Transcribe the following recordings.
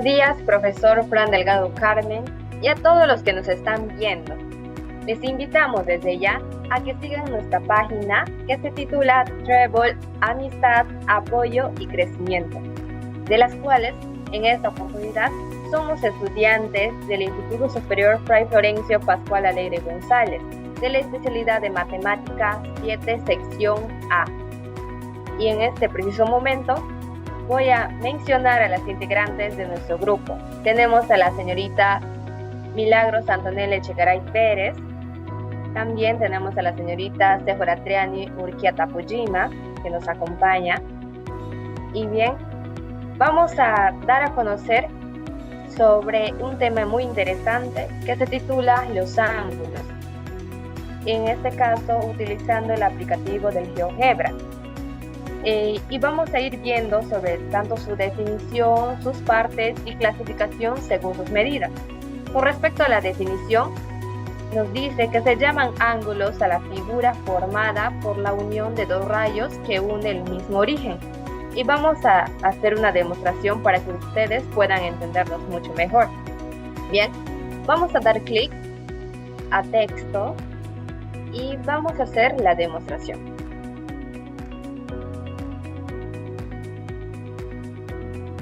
días, profesor Fran Delgado Carmen, y a todos los que nos están viendo. Les invitamos desde ya a que sigan nuestra página que se titula Treble, Amistad, Apoyo y Crecimiento, de las cuales en esta oportunidad somos estudiantes del Instituto Superior Fray Florencio Pascual Alegre González, de la especialidad de Matemática 7, sección A. Y en este preciso momento voy a mencionar a las integrantes de nuestro grupo. Tenemos a la señorita Milagros Antonella Echegaray Pérez. También tenemos a la señorita Sephora Triani Urquiata Pujima, que nos acompaña. Y bien, vamos a dar a conocer sobre un tema muy interesante que se titula los ángulos. En este caso, utilizando el aplicativo del GeoGebra. Y vamos a ir viendo sobre tanto su definición, sus partes y clasificación según sus medidas. Con respecto a la definición, nos dice que se llaman ángulos a la figura formada por la unión de dos rayos que unen el mismo origen. Y vamos a hacer una demostración para que ustedes puedan entendernos mucho mejor. Bien, vamos a dar clic a texto y vamos a hacer la demostración.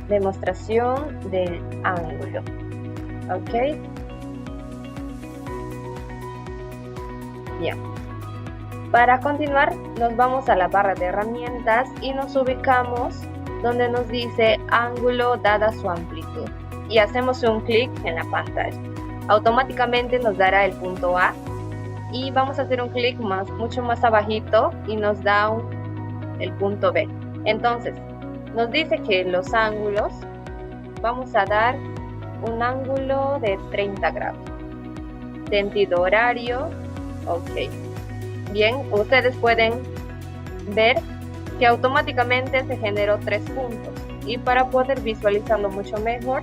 Demostración del ángulo. ¿Ok? Bien. Para continuar, nos vamos a la barra de herramientas y nos ubicamos donde nos dice ángulo dada su amplitud. Y hacemos un clic en la pantalla. Automáticamente nos dará el punto A. Y vamos a hacer un clic mucho más abajito y nos da el punto B. Entonces, nos dice que los ángulos, vamos a dar un ángulo de 30 grados. Sentido horario, ok. Bien, ustedes pueden ver que automáticamente se generó 3 puntos. Y para poder visualizarlo mucho mejor,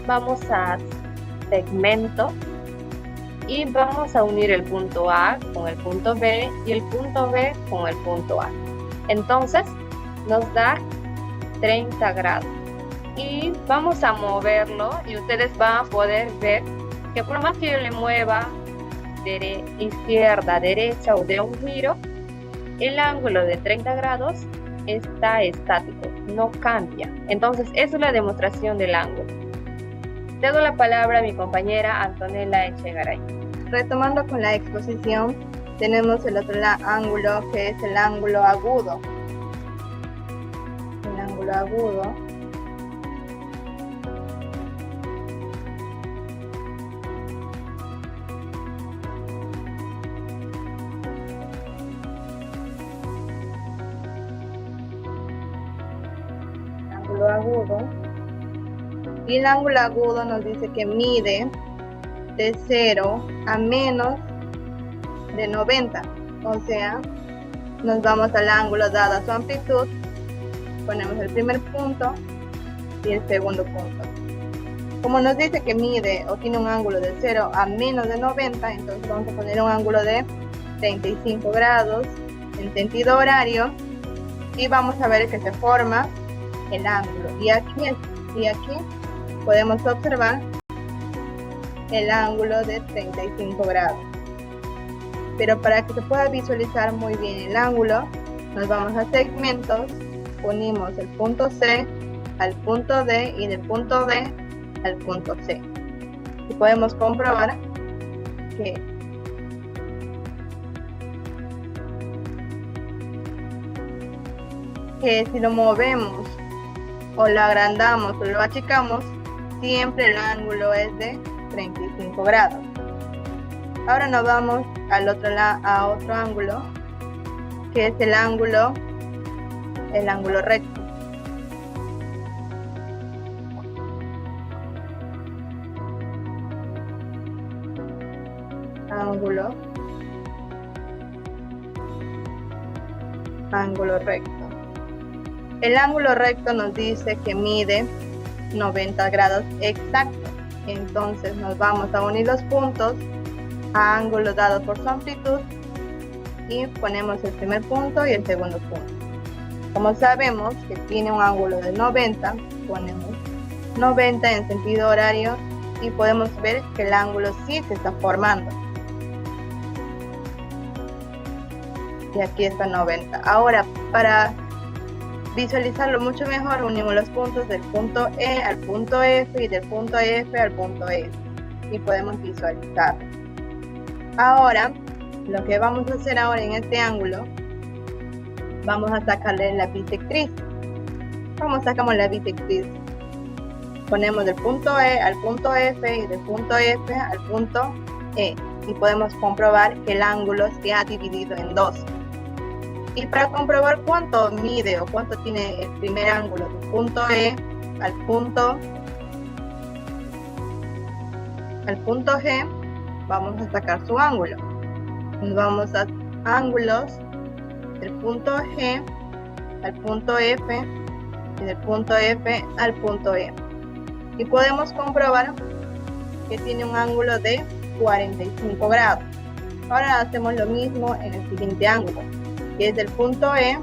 vamos a segmento y vamos a unir el punto A con el punto B y el punto B con el punto A. Entonces, nos da 30 grados y vamos a moverlo y ustedes van a poder ver que por más que yo le mueva de izquierda a derecha o de un giro, el ángulo de 30 grados está estático, no cambia. Entonces, esa es la demostración del ángulo. Cedo la palabra a mi compañera Antonella Echegaray. Retomando con la exposición, tenemos el otro ángulo que es el ángulo agudo. El ángulo agudo y el ángulo agudo nos dice que mide de 0 a menos de 90, o sea, nos vamos al ángulo dada su amplitud, ponemos el primer punto y el segundo punto. Como nos dice que mide o tiene un ángulo de 0 a menos de 90, entonces vamos a poner un ángulo de 35 grados en sentido horario y vamos a ver que se forma el ángulo. Y aquí podemos observar el ángulo de 35 grados. Pero para que se pueda visualizar muy bien el ángulo, nos vamos a segmentos, unimos el punto C al punto D y del punto D al punto C. Y podemos comprobar que si lo movemos o lo agrandamos o lo achicamos, siempre el ángulo es de 35 grados. Ahora nos vamos a otro ángulo, que es el ángulo recto. Ángulo recto. El ángulo recto nos dice que mide 90 grados exactos. Entonces nos vamos a unir los puntos a ángulo dado por su amplitud y ponemos el primer punto y el segundo punto. Como sabemos que tiene un ángulo de 90, ponemos 90 en sentido horario y podemos ver que el ángulo sí se está formando. Y aquí está 90. Ahora, para visualizarlo mucho mejor, unimos los puntos del punto E al punto F y del punto F al punto S. Y podemos visualizarlo. Ahora, lo que vamos a hacer ahora en este ángulo, vamos a sacarle la bisectriz. ¿Cómo sacamos la bisectriz? Ponemos del punto E al punto F y del punto F al punto E. Y podemos comprobar que el ángulo se ha dividido en dos. Y para comprobar cuánto mide o cuánto tiene el primer ángulo del punto E al punto G, vamos a sacar su ángulo. Nos vamos a ángulos del punto G al punto F y del punto F al punto E. Y podemos comprobar que tiene un ángulo de 45 grados. Ahora hacemos lo mismo en el siguiente ángulo, que es del punto E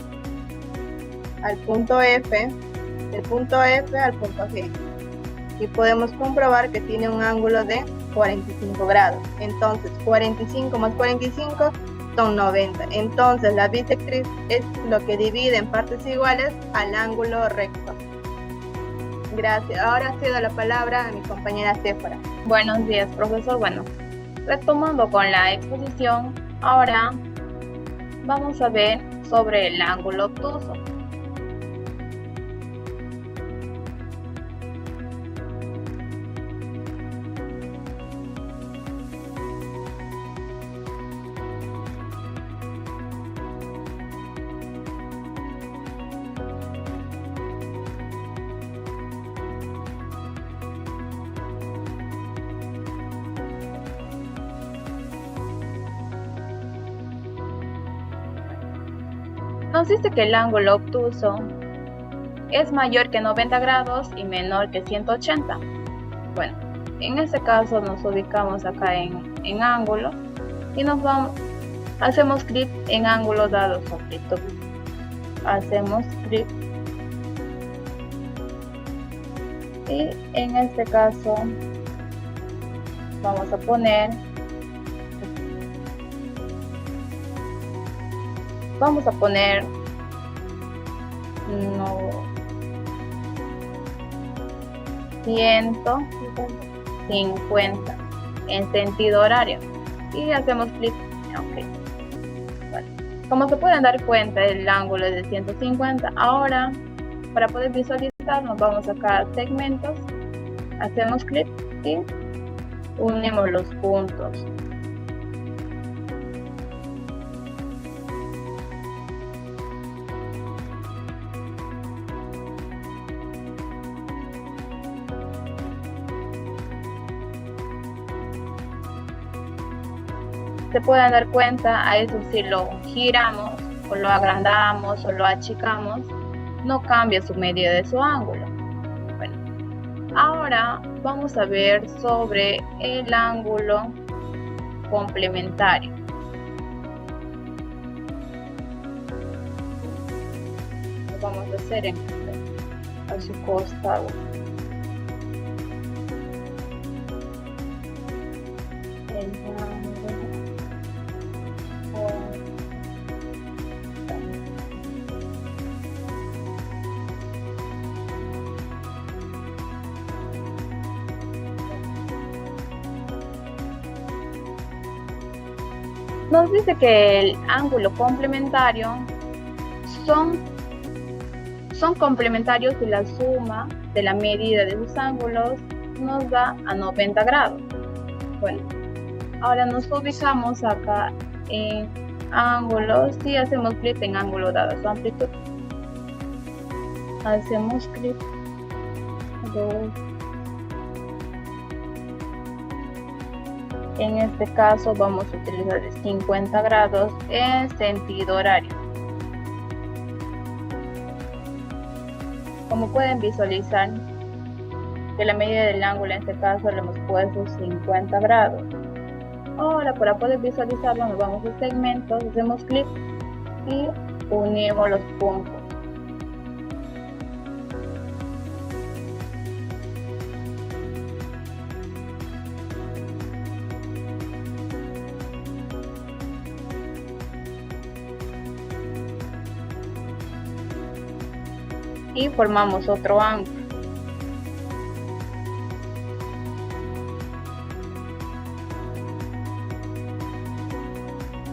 al punto F, del punto F al punto G. Y podemos comprobar que tiene un ángulo de 45 grados. Entonces 45 más 45 son 90. Entonces la bisectriz es lo que divide en partes iguales al ángulo recto. Gracias. Ahora cedo la palabra a mi compañera Sephora. Buenos días, profesor. Bueno, retomando con la exposición, ahora vamos a ver sobre el ángulo obtuso. Nos dice que el ángulo obtuso es mayor que 90 grados y menor que 180. Bueno, en este caso nos ubicamos acá en ángulo y hacemos clic en ángulo dado sobre todo. Hacemos clic y en este caso vamos a poner 150 en sentido horario y hacemos clic en OK. Bueno, como se pueden dar cuenta, el ángulo es de 150. Ahora, para poder visualizar, nos vamos acá a segmentos, hacemos clic y unimos los puntos. Se pueden dar cuenta, a eso si lo giramos o lo agrandamos o lo achicamos, no cambia su medida de su ángulo. Bueno, ahora vamos a ver sobre el ángulo complementario. Lo vamos a hacer a su costado. Nos dice que el ángulo complementario son complementarios si la suma de la medida de sus ángulos nos da a 90 grados. Bueno, ahora nos ubicamos acá en ángulos y hacemos clic en ángulo dado su amplitud. Hacemos clic. En este caso vamos a utilizar 50 grados en sentido horario. Como pueden visualizar, que la medida del ángulo en este caso le hemos puesto 50 grados. Ahora, para poder visualizarlo, nos vamos a segmentos, hacemos clic y unimos los puntos. y formamos otro ángulo.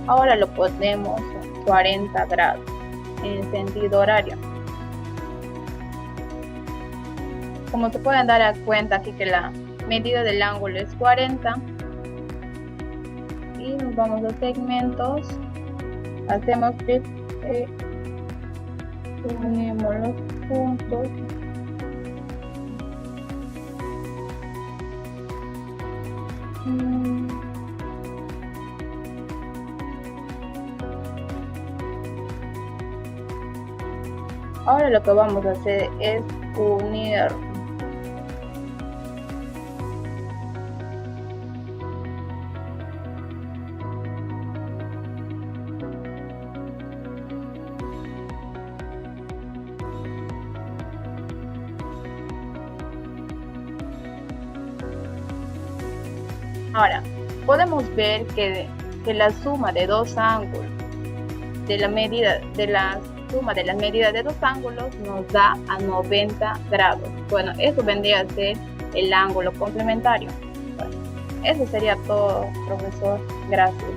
Ahora lo ponemos a 40 grados en sentido horario. Como se pueden dar cuenta aquí que la medida del ángulo es 40, y nos vamos a segmentos, hacemos clic y unimos los puntos. Ahora lo que vamos a hacer es unir Ahora, podemos ver que la suma de dos ángulos, de la suma de las medidas de dos ángulos nos da a 90 grados. Bueno, eso vendría a ser el ángulo complementario. Bueno, eso sería todo, profesor. Gracias.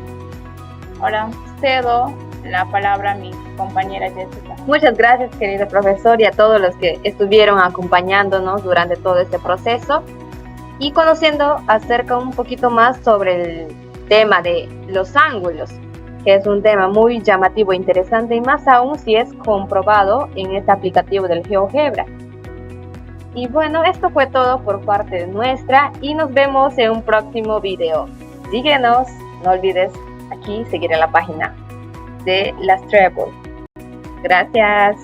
Ahora cedo la palabra a mi compañera Jessica. Muchas gracias, querido profesor, y a todos los que estuvieron acompañándonos durante todo este proceso y conociendo acerca un poquito más sobre el tema de los ángulos, que es un tema muy llamativo e interesante, y más aún si es comprobado en este aplicativo del GeoGebra. Y bueno, esto fue todo por parte nuestra y nos vemos en un próximo video. Síguenos, no olvides aquí seguir en la página de las Treble. Gracias.